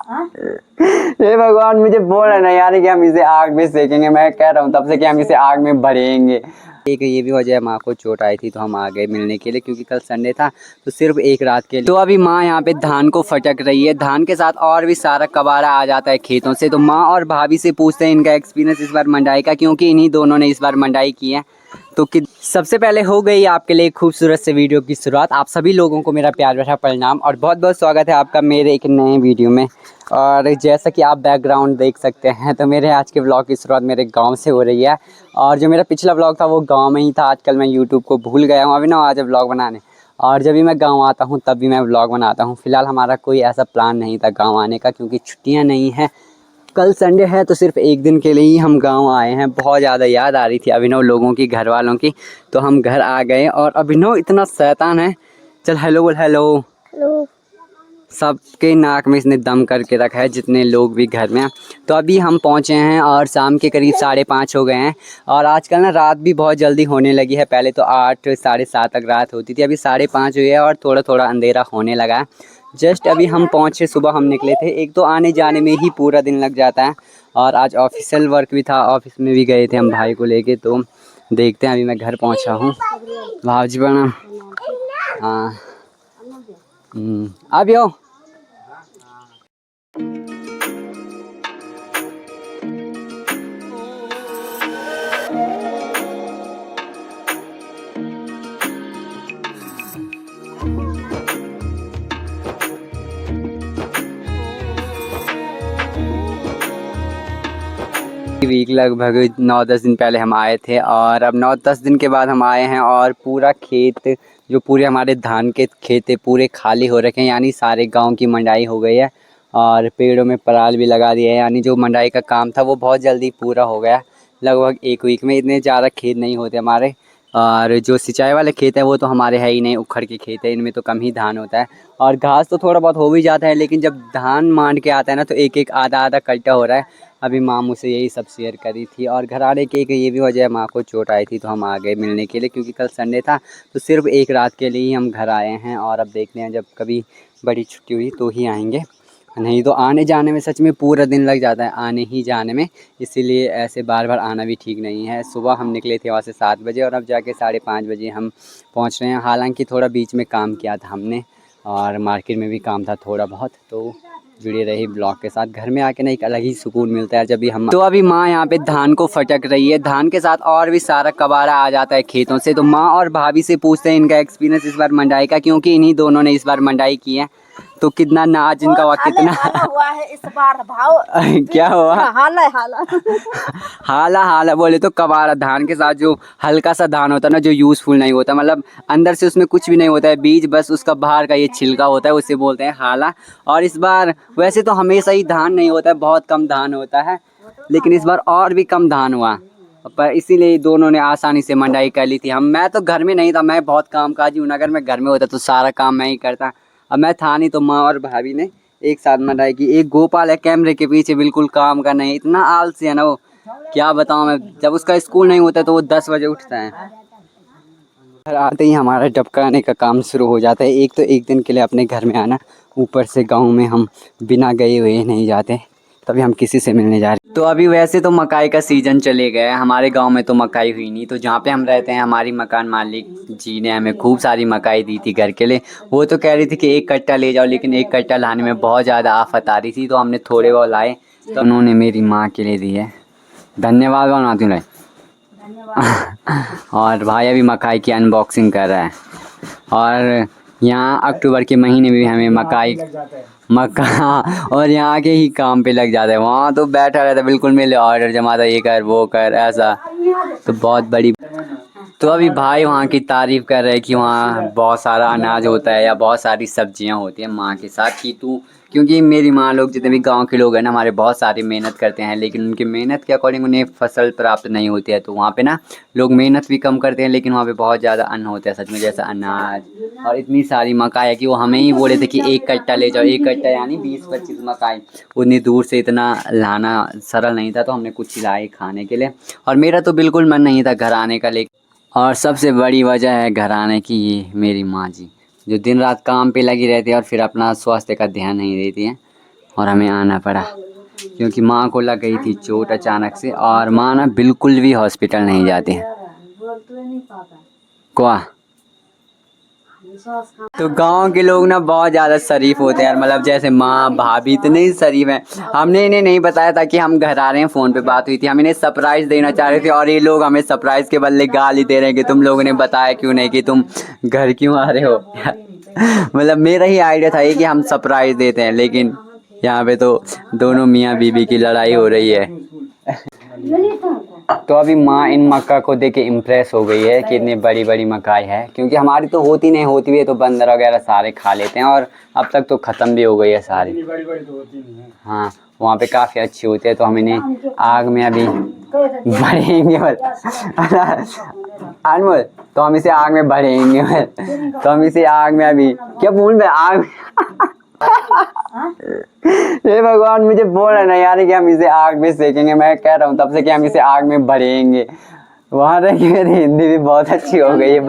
हे भगवान, मुझे बोल रहा ना यार कि हम इसे आग में सेकेंगे। मैं कह रहा हूँ तब से कि हम इसे आग में भरेंगे। एक ये भी वजह है, माँ को चोट आई थी तो हम आ गए मिलने के लिए, क्योंकि कल संडे था तो सिर्फ एक रात के लिए। तो अभी माँ यहाँ पे धान को फटक रही है। धान के साथ और भी सारा कबाड़ा आ जाता है खेतों से। तो माँ और भाभी से पूछते हैं इनका एक्सपीरियंस इस बार मंडाई का, क्योंकि इन्हीं दोनों ने इस बार मंडाई की है। तो कि सबसे पहले हो गई आपके लिए खूबसूरत से वीडियो की शुरुआत। आप सभी लोगों को मेरा प्यार भरा प्रणाम और बहुत बहुत स्वागत है आपका मेरे एक नए वीडियो में। और जैसा कि आप बैकग्राउंड देख सकते हैं, तो मेरे आज के व्लॉग की शुरुआत मेरे गांव से हो रही है। और जो मेरा पिछला व्लॉग था वो गांव में ही था। आजकल मैं यूट्यूब को भूल गया हूँ अभी ना आज व्लॉग बनाने। और जब भी मैं गाँव आता हूँ तब भी मैं व्लॉग बनाता हूँ। फिलहाल हमारा कोई ऐसा प्लान नहीं था गाँव आने का, क्योंकि छुट्टियाँ नहीं हैं। कल संडे है तो सिर्फ एक दिन के लिए ही हम गांव आए हैं। बहुत ज़्यादा याद आ रही थी अभिनव लोगों की, घर वालों की, तो हम घर आ गए। और अभिनव इतना शैतान है। चल हेलो बोल। Hello hello. सबके नाक में इसने दम करके रखा है, जितने लोग भी घर में हैं। तो अभी हम पहुंचे हैं और शाम के करीब 5:30 हो गए हैं। और आजकल ना रात भी बहुत जल्दी होने लगी है। पहले तो 8 साढ़े 7 तक रात होती थी, अभी 5:30 हुई है और थोड़ा थोड़ा अंधेरा होने लगा है। जस्ट अभी हम पहुंचे, सुबह हम निकले थे। एक तो आने जाने में ही पूरा दिन लग जाता है। और आज ऑफिशियल वर्क भी था, ऑफिस में भी गए थे हम भाई को लेके। तो देखते हैं, अभी मैं घर पहुंचा हूँ। भाजी बना हाँ अभी आओ। वीक लगभग 9-10 दिन पहले हम आए थे और अब 9-10 दिन के बाद हम आए हैं। और पूरा खेत, जो पूरे हमारे धान के खेत थे, पूरे खाली हो रखे हैं। यानी सारे गांव की मंडाई हो गई है और पेड़ों में पराल भी लगा दिया है। यानी जो मंडाई का काम था वो बहुत जल्दी पूरा हो गया, लगभग एक वीक में। इतने ज़्यादा खेत नहीं होते हमारे। और जो सिंचाई वाले खेत हैं वो तो हमारे है ही नहीं, उखड़ के खेत है, इनमें तो कम ही धान होता है। और घास तो थोड़ा बहुत हो भी जाता है, लेकिन जब धान मांड के आता है ना तो एक एक आधा आधा कट्टा हो रहा है। अभी माँ मुझसे यही सब शेयर करी थी। और घर आने की एक ये भी वजह है, माँ को चोट आई थी तो हम आ गए मिलने के लिए, क्योंकि कल संडे था तो सिर्फ एक रात के लिए ही हम घर आए हैं। और अब देखते हैं जब कभी बड़ी छुट्टी हुई तो ही आएंगे, नहीं तो आने जाने में सच में पूरा दिन लग जाता है, आने ही जाने में। इसीलिए ऐसे बार बार आना भी ठीक नहीं है। सुबह हम निकले थे वहाँ से 7 बजे और अब जाके 5:30 बजे हम पहुँच रहे हैं। हालांकि थोड़ा बीच में काम किया था हमने और मार्केट में भी काम था थोड़ा बहुत। तो जुड़े रही ब्लॉग के साथ। घर में आके ना एक अलग ही सुकून मिलता है जब भी हम। तो अभी माँ यहाँ पे धान को फटक रही है। धान के साथ और भी सारा कबाड़ा आ जाता है खेतों से। तो माँ और भाभी से पूछते हैं इनका एक्सपीरियंस इस बार मंडाई का, क्योंकि इन्हीं दोनों ने इस बार मंडाई की है। तो कितना नाच इनका हुआ, कितना हुआ है इस बार भाव। क्या हुआ? हाला हाला हाला हाला बोले तो कबाड़ा, धान के साथ जो हल्का सा धान होता है ना, जो यूजफुल नहीं होता, मतलब अंदर से उसमें कुछ भी नहीं होता है, बीज बस उसका बाहर का ये छिलका होता है, उसे बोलते हैं हाला। और इस बार वैसे तो हमेशा ही धान नहीं होता है, बहुत कम धान होता है, लेकिन इस बार और भी कम धान हुआ। पर इसीलिए दोनों ने आसानी से मंडाई कर ली थी। मैं तो घर में नहीं था, मैं बहुत कामकाजी हूँ। अगर मैं घर में होता तो सारा काम मैं ही करता। अब मैं था नहीं तो माँ और भाभी ने एक साथ मंडाई की। एक गोपाल है कैमरे के पीछे, बिल्कुल काम का नहीं, इतना आलसी है ना वो, क्या बताऊँ मैं। जब उसका स्कूल नहीं होता तो वो 10 बजे उठता है। घर आते ही हमारा डबकाने का काम शुरू हो जाता है। एक तो एक दिन के लिए अपने घर में आना, ऊपर से गाँव में हम बिना गए हुए नहीं जाते, तभी हम किसी से मिलने जा रहे। तो अभी वैसे तो मकाई का सीज़न चले गया, हमारे गांव में तो मकाई हुई नहीं। तो जहाँ पे हम रहते हैं, हमारी मकान मालिक जी ने हमें खूब सारी मकाई दी थी घर के लिए। वो तो कह रही थी कि 1 कट्टा ले जाओ, लेकिन 1 कट्टा लाने में बहुत ज़्यादा आफत आ रही थी, तो हमने थोड़े बहुत लाए। तो उन्होंने मेरी माँ के लिए दी है। धन्यवाद बनाती हूँ। और भाई अभी मकाई की अनबॉक्सिंग कर रहा है। और यहाँ अक्टूबर के महीने में भी हमें मक्का और यहाँ के ही काम पे लग जाता है। वहाँ तो बैठा रहता है, बिल्कुल मेरे ऑर्डर जमाता, ये कर वो कर ऐसा। तो बहुत बड़ी। तो अभी भाई वहाँ की तारीफ़ कर रहे हैं कि वहाँ बहुत सारा अनाज होता है या बहुत सारी सब्जियाँ होती हैं माँ के साथ। कि तू, क्योंकि मेरी माँ लोग जितने भी गांव के लोग हैं ना, हमारे बहुत सारी मेहनत करते हैं, लेकिन उनकी मेहनत के अकॉर्डिंग उन्हें फसल प्राप्त नहीं होती है। तो वहाँ पे ना लोग मेहनत भी कम करते हैं, लेकिन वहाँ पे बहुत ज़्यादा अन्न होता है सच में, जैसा अनाज। और इतनी सारी मकाई है कि वो हमें ही बोले थे कि 1 कट्टा ले जाओ। 1 कट्टा यानी 20-25 मकाई, उतनी दूर से इतना लाना सरल नहीं था। तो हमने कुछ लाए खाने के लिए। और मेरा तो बिल्कुल मन नहीं था घर आने का, लेकिन और सबसे बड़ी वजह है घर आने की ये मेरी माँ जी, जो दिन रात काम पे लगी रहती है और फिर अपना स्वास्थ्य का ध्यान नहीं देती है। और हमें आना पड़ा क्योंकि माँ को लग गई थी चोट अचानक से, और माँ ना बिल्कुल भी हॉस्पिटल नहीं जाती है। क्या तो गांव के लोग ना बहुत ज़्यादा शरीफ होते हैं यार, मतलब जैसे माँ भाभी इतने शरीफ हैं। हमने इन्हें नहीं बताया था कि हम घर आ रहे हैं, फ़ोन पे बात हुई थी, हम इन्हें सरप्राइज़ देना चाह रहे थे और ये लोग हमें सरप्राइज़ के बदले गाली दे रहे हैं कि तुम लोगों ने बताया क्यों नहीं कि तुम घर क्यों आ रहे हो। मतलब मेरा ही आइडिया था ये कि हम सरप्राइज़ देते हैं, लेकिन यहाँ पे तो दोनों मियाँ बीबी की लड़ाई हो रही है। तो अभी माँ इन मक्का को देख के इम्प्रेस हो गई है कि इतनी बड़ी बड़ी मकाई है, क्योंकि हमारी तो होती नहीं, होती भी है तो बंदर वगैरह सारे खा लेते हैं, और अब तक तो ख़त्म भी हो गई है सारी। हाँ वहाँ पे काफ़ी अच्छी होती है, तो हम इन्हें आग में अभी भरेंगे। अनमोल तो हम इसे आग में भरेंगे। तो हम इसे आग में अभी क्या बोल रहे आग हे भगवान मुझे बोल रहा ना यार कि हम इसे आग में सेकेंगे। मैं कह रहा हूँ तब से कि हम इसे आग में भरेंगे। वहाँ रह के मेरी हिंदी भी बहुत अच्छी हो गई है।